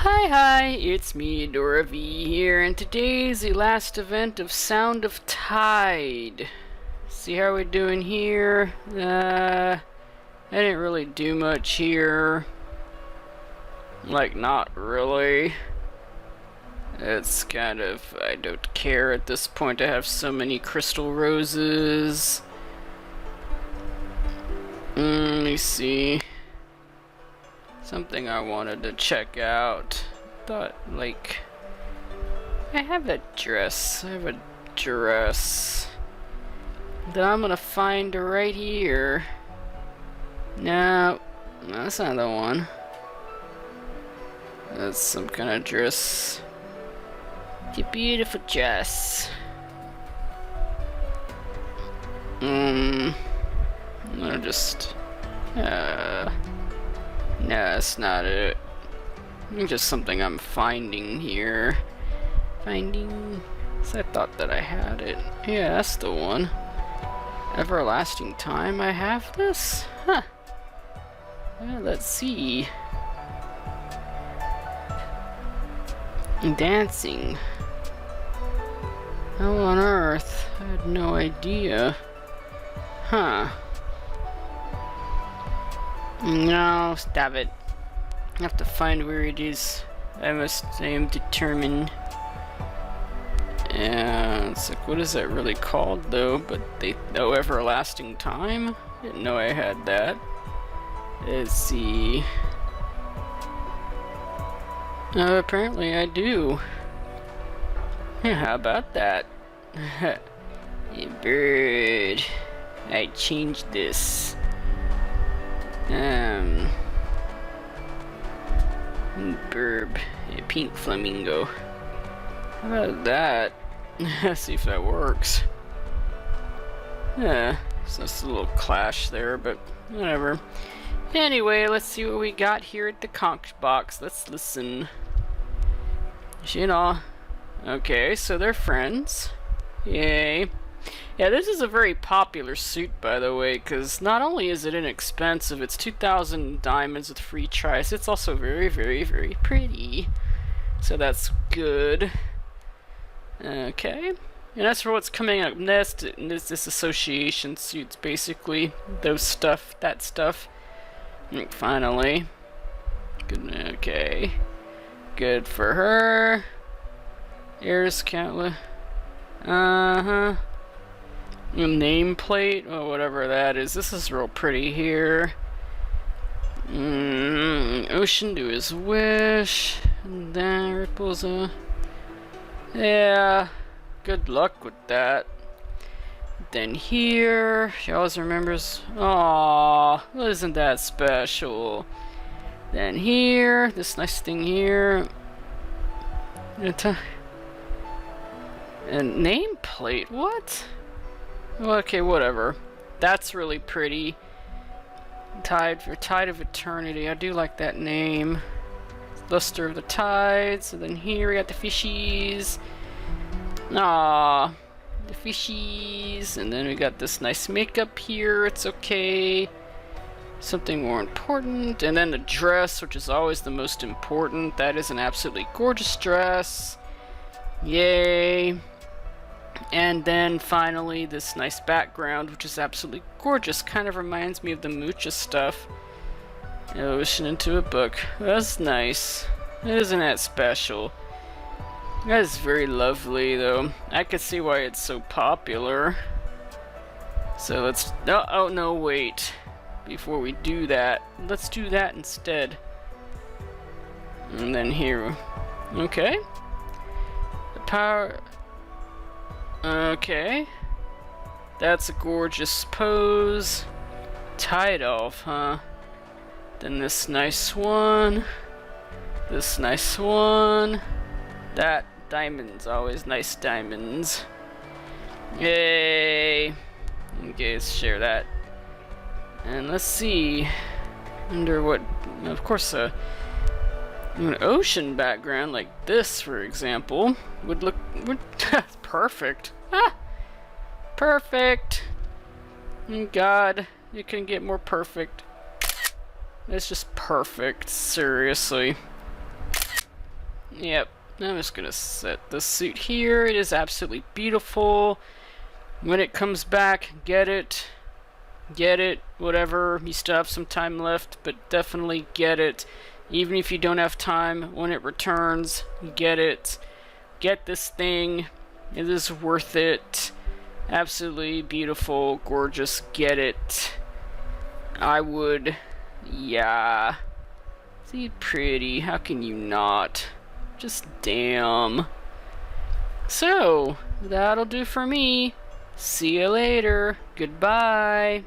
Hi, it's me, Dora V here, and today's the last event of Sound of Tide. See how we're doing here? I didn't really do much here. Like, not really. It's kind of, I don't care at this point. I have so many crystal roses. Let me see. Something I wanted to check out. Thought, like, I have a dress. that I'm gonna find right here. No, that's not the one. That's some kind of dress. It's a beautiful dress. I'll just, no, that's not it. It's just something I'm finding here. So I thought that I had it. Yeah, that's the one. Everlasting time, I have this? Huh. Well, let's see. Dancing. How on earth? I had no idea. Huh. No, stop it. I have to find where it is. I am determined. And it's like, what is that really called though? But oh, everlasting time? Didn't know I had that. Let's see. Apparently I do. How about that? Hey, bird. I changed this. Burb. A pink flamingo. How about that? Let's see if that works. Yeah, so it's a little clash there, but whatever. Anyway, let's see what we got here at the conch box. Let's listen. You know. Okay, so they're friends. Yay. Yeah, this is a very popular suit, by the way, because not only is it inexpensive, it's 2,000 diamonds with free tries, it's also very, very, very pretty. So that's good. Okay. And as for what's coming up next, this association suits, basically. That stuff. And finally. Good, okay. Good for her. Here's countless. Nameplate, or whatever that is. This is real pretty here. Ocean do his wish. And then ripples. Yeah. Good luck with that. Then here, she always remembers. Aww, isn't that special? Then here, this nice thing here. And nameplate, what? Okay, whatever. That's really pretty. Tide of Eternity. I do like that name. Luster of the Tides. And then here we got the fishies. Aww. The fishies. And then we got this nice makeup here. It's okay. Something more important. And then the dress, which is always the most important. That is an absolutely gorgeous dress. Yay. And then finally this nice background, which is absolutely gorgeous. Kind of reminds me of the Mucha stuff. Ocean into a book. That's nice. Isn't that special? That is very lovely though. I could see why it's so popular. So let's... Oh no, wait. Before we do that, let's do that instead. And then here. Okay. The power... Okay. That's a gorgeous pose. Tide Elf, huh? Then this nice one. This nice one. That diamonds, always nice diamonds. Yay. Okay, let's share that. And let's see. Under what, of course, an ocean background like this, for example, would perfect. Ah, perfect. God, you can get more perfect. It's just perfect, seriously. Yep. I'm just gonna set the suit here. It is absolutely beautiful. When it comes back, get it. Get it. Whatever. You still have some time left, but definitely get it. Even if you don't have time, when it returns, get it. Get this thing. It is worth it. Absolutely beautiful, gorgeous. Get it. I would. Yeah. See, pretty. How can you not? Just damn. So, that'll do for me. See you later. Goodbye.